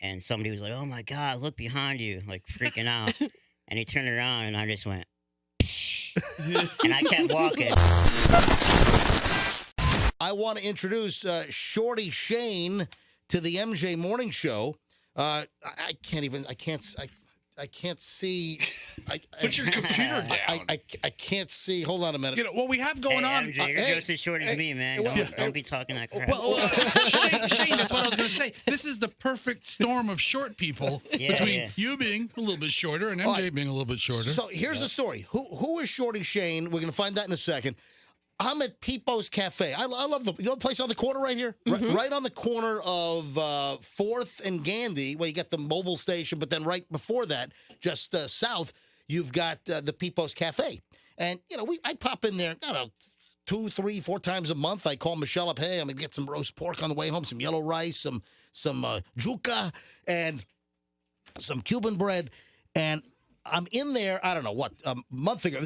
and somebody was like, "Oh my God, look behind you!" Like freaking out. And he turned around, and I just went, and I kept walking. I want to introduce Shorty Shane to the MJ Morning Show. I can't see. Put your computer down. I can't see. Hold on a minute. You know what we have going on. MJ, you're just as short as me, man. Don't be talking that crap. Shane, that's what I was going to say. This is the perfect storm of short people between you being a little bit shorter and MJ being a little bit shorter. So here's the story. Who is Shorty Shane? We're going to find that in a second. I'm at Peepo's Cafe. I love the place on the corner right here? Mm-hmm. Right on the corner of 4th and Gandy, where you got the mobile station, but then right before that, just south, you've got the Peepo's Cafe. And, I pop in there, 2, 3, 4 times a month. I call Michelle up, hey, I'm going to get some roast pork on the way home, some yellow rice, some juca, and some Cuban bread. And I'm in there, I don't know, a month ago.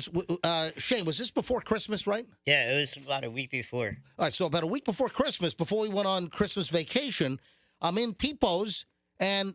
Shane, was this before Christmas, right? Yeah, it was about a week before. All right, so about a week before Christmas, before we went on Christmas vacation, I'm in Peepo's, and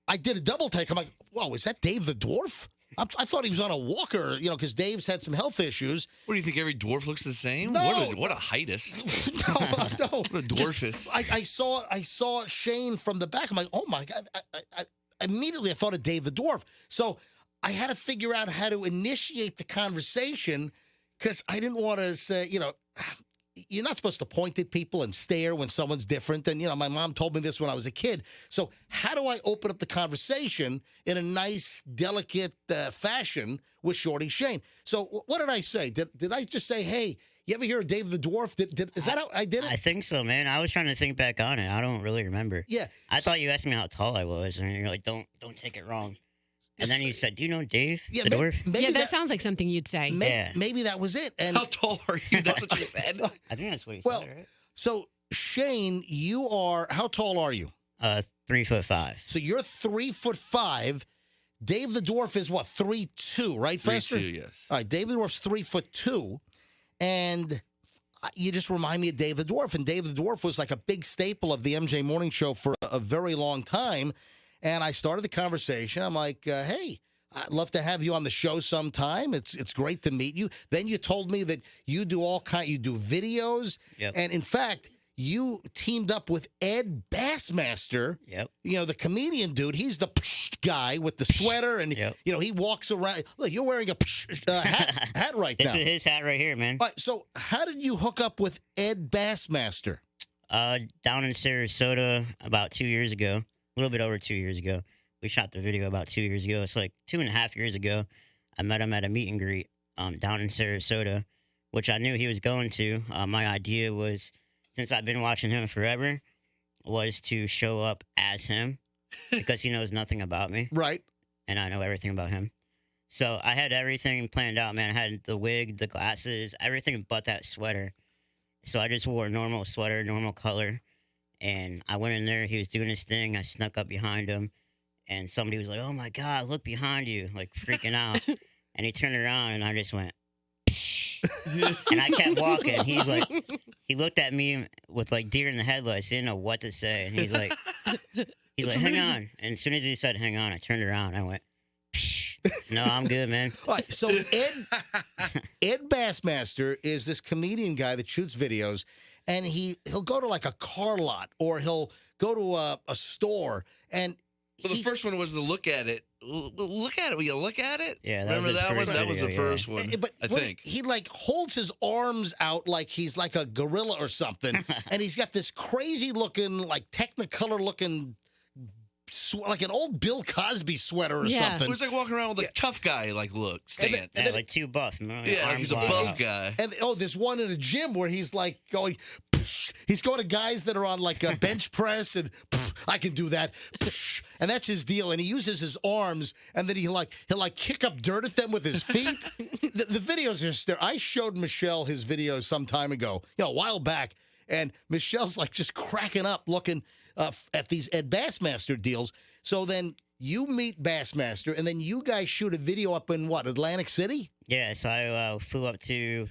I did a double take. I'm like, whoa, is that Dave the Dwarf? I thought he was on a walker, because Dave's had some health issues. What do you think? Every dwarf looks the same? No. What a heightus. No. What a dwarfist. I saw Shane from the back. I'm like, oh my God. I immediately I thought of Dave the Dwarf. So I had to figure out how to initiate the conversation because I didn't want to say, you're not supposed to point at people and stare when someone's different. And, my mom told me this when I was a kid. So how do I open up the conversation in a nice, delicate fashion with Shorty Shane? So what did I say? Did I just say, hey, you ever hear of Dave the Dwarf? Is that how I did it? I think so, man. I was trying to think back on it. I don't really remember. Yeah. I thought you asked me how tall I was, and you're like, don't take it wrong. And then you said, do you know Dave, the Dwarf? Yeah, that sounds like something you'd say. Maybe that was it. And how tall are you? That's what you said? I think that's what he said, right? So, Shane, how tall are you? 3'5". So you're 3'5". Dave the Dwarf is what, 3'2", right, Fester? 3'2", yes. All right, Dave the Dwarf's 3'2", and you just remind me of Dave the Dwarf. And Dave the Dwarf was like a big staple of the MJ Morning Show for a very long time. And I started the conversation. I'm like, hey, I'd love to have you on the show sometime. It's great to meet you. Then you told me that you do you do videos. Yep. And in fact, you teamed up with Ed Bassmaster. Yep. The comedian dude. He's the guy with the sweater. And, he walks around. Look, you're wearing a hat right now. This is his hat right here, man. All right, so how did you hook up with Ed Bassmaster? Down in Sarasota about 2 years ago. A little bit over 2 years ago. We shot the video about 2 years ago. It's like 2.5 years ago. I met him at a meet and greet down in Sarasota, which I knew he was going to. My idea was, since I've been watching him forever, was to show up as him because he knows nothing about me. Right. And I know everything about him. So I had everything planned out, man. I had the wig, the glasses, everything but that sweater. So I just wore a normal sweater, normal color. And I went in there. He was doing his thing. I snuck up behind him. And somebody was like, oh, my God, look behind you, like freaking out. And he turned around, and I just went, and I kept walking. He looked at me with, like, deer in the headlights. He didn't know what to say. And he's like, hang on. And as soon as he said, hang on, I turned around. I went, no, I'm good, man. All right, so Ed Bassmaster is this comedian guy that shoots videos. And he'll go to like a car lot or he'll go to a store. And the first one was the look at it. Look at it. Will you look at it? Yeah, remember that one? That was the first one. But I think he like holds his arms out like he's like a gorilla or something, and he's got this crazy looking, like Technicolor looking, like an old Bill Cosby sweater or something. It was like walking around with a tough guy stance. Yeah, like too buff. Yeah, he's a buff guy. And there's one in a gym where he's like going. He's going to guys that are on like a bench press and I can do that. And that's his deal. And he uses his arms and then he'll kick up dirt at them with his feet. the videos are there. I showed Michelle his videos some time ago, a while back. And Michelle's like just cracking up looking at these Ed Bassmaster deals. So then you meet Bassmaster and then you guys shoot a video up in what, Atlantic City? Yeah, so I flew up to...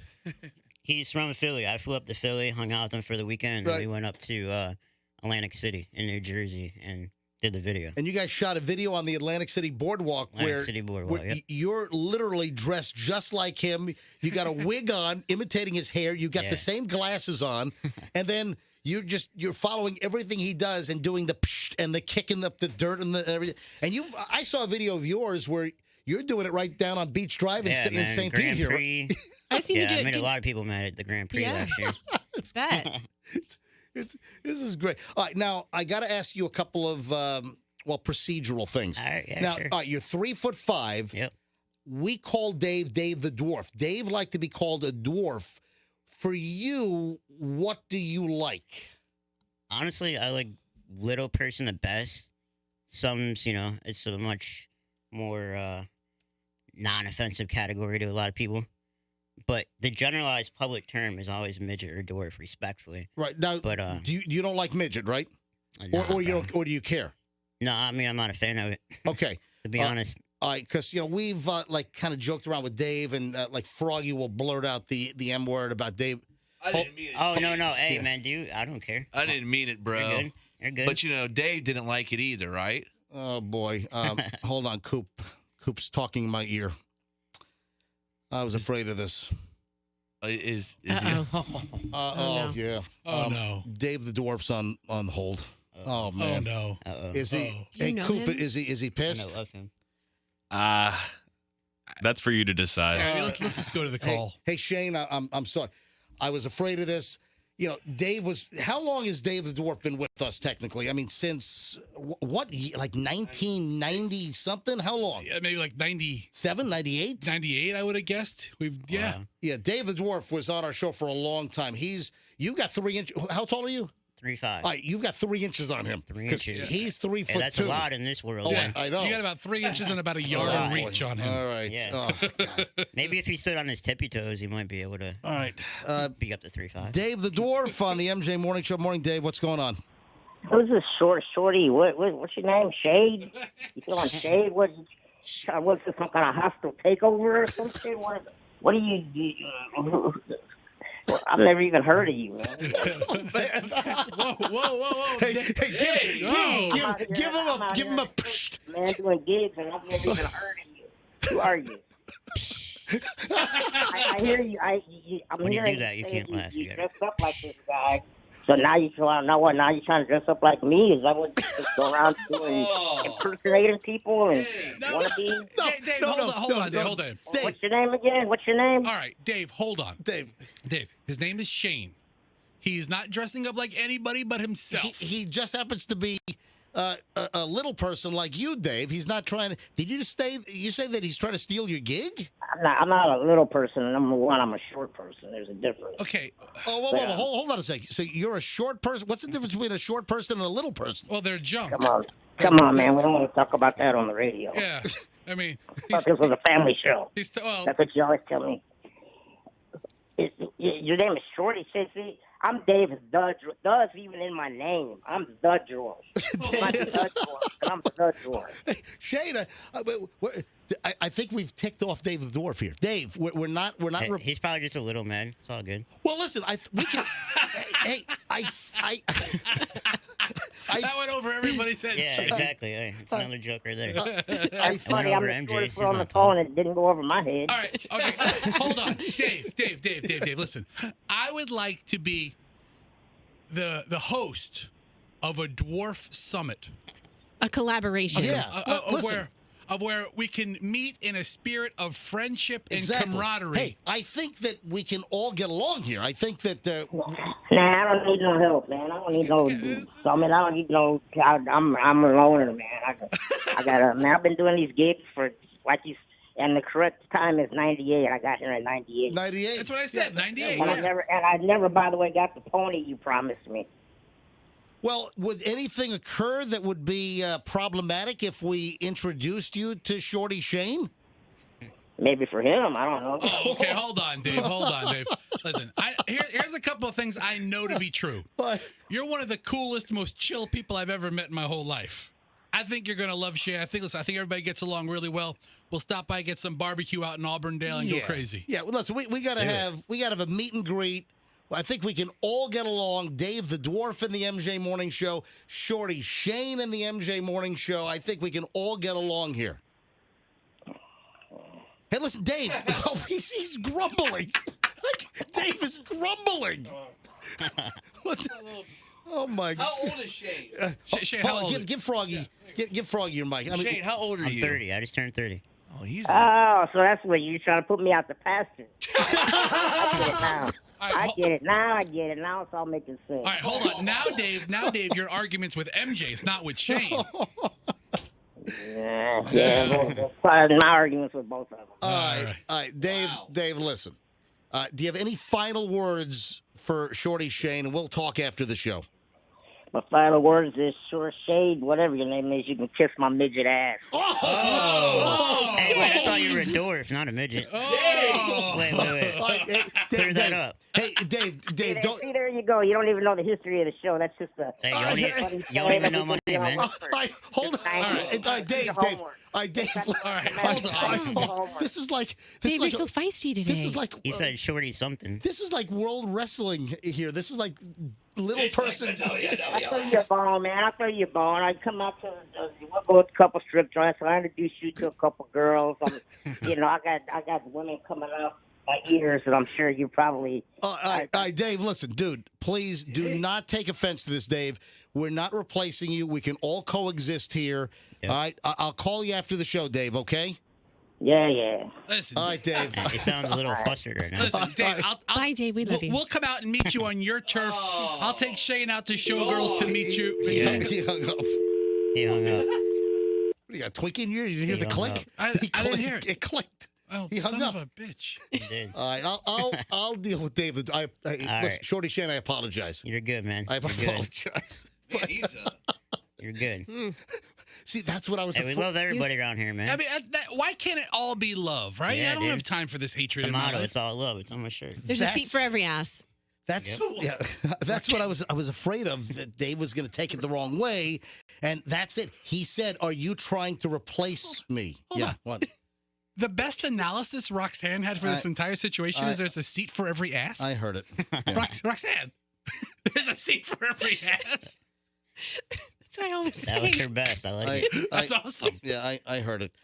He's from Philly. I flew up to Philly, hung out with him for the weekend, and we went up to Atlantic City in New Jersey and did the video. And you guys shot a video on the Atlantic City Boardwalk Atlantic City Boardwalk, where yep. you're literally dressed just like him. You got a wig on, imitating his hair. You got Yeah. the same glasses on, and then you're following everything he does and doing the psh and the kicking up the dirt and the everything. And I saw a video of yours where you're doing it right down on Beach Drive in St. Pete here. Prix. I seen you do I it. made a lot of people mad at the Grand Prix Yeah. last year. Bet. This is great. All right, now I got to ask you a couple of procedural things. All right, yeah, now, sure. all right, you're 3'5". Yep. We call Dave the Dwarf. Dave liked to be called a dwarf. For you, what do you like? Honestly, I like little person the best. It's a much more non-offensive category to a lot of people. But the generalized public term is always midget or dwarf, respectfully. Right now, But you don't like midget, right? nah, Or you bro. don't, or do you care? No, I mean I'm not a fan of it. Okay. To be honest. All right, because we've kind of joked around with Dave, and like Froggy will blurt out the M word about Dave. I didn't mean it. Oh no, hey man, I don't care. I didn't mean it, bro. You're good. You're good. But Dave didn't like it either, right? Oh boy, hold on, Coop. Coop's talking in my ear. I was afraid of this. Is he? Uh-oh. Oh no. yeah. Oh, no. Dave the Dwarf's on hold. Oh Oh man. no. Uh-oh. Is he? Oh. Hey, You know Coop, him? is he I pissed? love him. That's for you to decide. All right, let's just go to the call. Hey Shane, I'm sorry. I was afraid of this. Dave was. How long has Dave the Dwarf been with us? Technically, I mean, since what? Like 1990 something? How long? Yeah, maybe like 90, 98? 98, I would have guessed. Yeah. Wow. Yeah, Dave the Dwarf was on our show for a long time. You've got 3 inches. How tall are you? 3'5". All right, you've got 3 inches on him. 3 'Cause inches. He's 3 Hey, foot that's 2. a lot in this world. Oh, man. I know. You got about 3 inches and about a yard Oh, of boy. reach on him. All right. Yeah. Oh, God. Maybe if he stood on his tippy toes, he might be able to All right. be up to 3'5". Dave the Dwarf on the MJ Morning Show. Morning, Dave. What's going on? Who's this Shorty? What's your name? Shade? You feeling Shade? What's this, some kind of hostile takeover or something? What do you I've never even heard of you, man. Whoa. Hey, give him a. Man doing gigs, and I've never even heard of you. Who are you? I hear you. I'm When you hearing do that, you say can't laugh. You You dress up like this guy. So now you know what? Now you're trying to dress up like me? Is that what you just go around doing, impersonating people and wannabe? Dave, hold on, Dave, hold on. Dave. What's your name again? What's your name? All right, Dave, hold on. Dave. His name is Shane. He's not dressing up like anybody but himself. He just happens to be a little person like you, Dave. He's not trying to. Did you you say that he's trying to steal your gig? I'm not a little person. Number one, I'm a short person. There's a difference. Okay, Oh, whoa. Hold on a second. So you're a short person. What's the difference between a short person and a little person? well, they're junk. Come on, man. We don't want to talk about that on the radio. Yeah, I mean, I thought this was a family show. well, That's what you always tell me. Your name is Shorty. See, I'm Dave the Dwarf. Even in my name. I'm the Dwarf. I'm not the Dwarf. I'm the Dwarf. Shane, I think we've ticked off Dave the Dwarf here. Dave, we're not. Hey, he's probably just a little man. It's all good. Well, listen, we can. hey, I that went over everybody's head. Yeah, exactly. Hey, it's another joke right there. That's funny. over I'm the MJ, shortest one on the she's not tall. phone and it didn't go over my head. All right, okay, hold on, Dave. Listen, I would like to be the host of a dwarf summit. A collaboration. Yeah. Listen. Of where we can meet in a spirit of friendship and Exactly. camaraderie. Hey, I think that we can all get along here. I think that. Nah, I don't need no help, man. I don't need no summit. I don't need no. I'm a loner, man. I got man. I've been doing these gigs for and the correct time is 98. I got here in 98. 98. That's what I said. 98. And I never, by the way, got the pony you promised me. Well, would anything occur that would be problematic if we introduced you to Shorty Shane? Maybe for him, I don't know. Oh, okay, hold on, Dave. Listen, here's a couple of things I know to be true. What? You're one of the coolest, most chill people I've ever met in my whole life. I think you're gonna love Shane. I think everybody gets along really well. We'll stop by, get some barbecue out in Auburndale, and go crazy. Yeah, well, listen, we gotta have a meet and greet. I think we can all get along. Dave, the Dwarf in the MJ Morning Show. Shorty Shane in the MJ Morning Show. I think we can all get along here. Hey, listen, Dave. Oh, he's grumbling. Dave is grumbling. What the- Oh my God! How old is Shane? Shane, Hold how on, old? give Froggy, give Froggy your mic. I mean, Shane, how old are I'm you? 30. I just turned 30. Oh, he's. Oh, so that's what you're trying to put me out the pasture. I get it now. I get it now. It's all making sense. All right, hold on. Now, Dave, your argument's with MJ. It's not with Shane. Yeah, my arguments with both of them. all right, Dave. Dave, listen. Do you have any final words for Shorty Shane? And we'll talk after the show. My final words is sure shade, whatever your name is, you can kiss my midget ass. Hey, wait, I thought you were a dwarf, not a midget. Oh. Wait. All right, hey, Clear that up. Hey, Dave, don't. See, there you go. You don't even know the history of the show. That's just a. Hey, All right, you don't even know my name, man. All right, hold on. All right, Dave. All right, Dave. All right, hold on. This is like Dave, you're like so feisty today. this is like He said Shorty something. this is like world wrestling here. This is like little person. I throw you a bone, man. I throw you a bone. I come out to we'll go to a couple strip joints. I introduce you to a couple girls. I got women coming up my ears, and I'm sure you probably. All right, Dave. Listen, dude. Please do not take offense to this, Dave. We're not replacing you. We can all coexist here. Yep. All right. I'll call you after the show, Dave. Okay. Yeah. Listen, All right, Dave. He sounds a little flustered right now. listen, Dave. Bye, Dave. We love you. We'll come out and meet you on your turf. I'll take Shane out to Showgirls to meet you. He hung up. He hung up. What, you got a twink in here? You didn't hear He the hung click? up. I didn't hear it. It clicked. Oh, He hung son up. of a bitch. He did. All right, I'll deal with David. Listen, right. Shorty Shane, I apologize. You're good, man. I You're good. apologize. Man, he's You're good. See, that's what I was. Hey, we love everybody around here, man. I mean, why can't it all be love, right? Yeah, I don't dude. have time for this hatred The in my motto, life. it's all love. It's on my shirt. There's a seat for every ass. That's that's what I was afraid of, that Dave was going to take it the wrong way, and that's it. He said, "Are you trying to replace me?" Hold on. What? The best analysis Roxanne had for this entire situation is there's a seat for every ass. I heard it. Roxanne, there's a seat for every ass. That's what I always That say. was her best. I like it. That's awesome. Yeah, I heard it.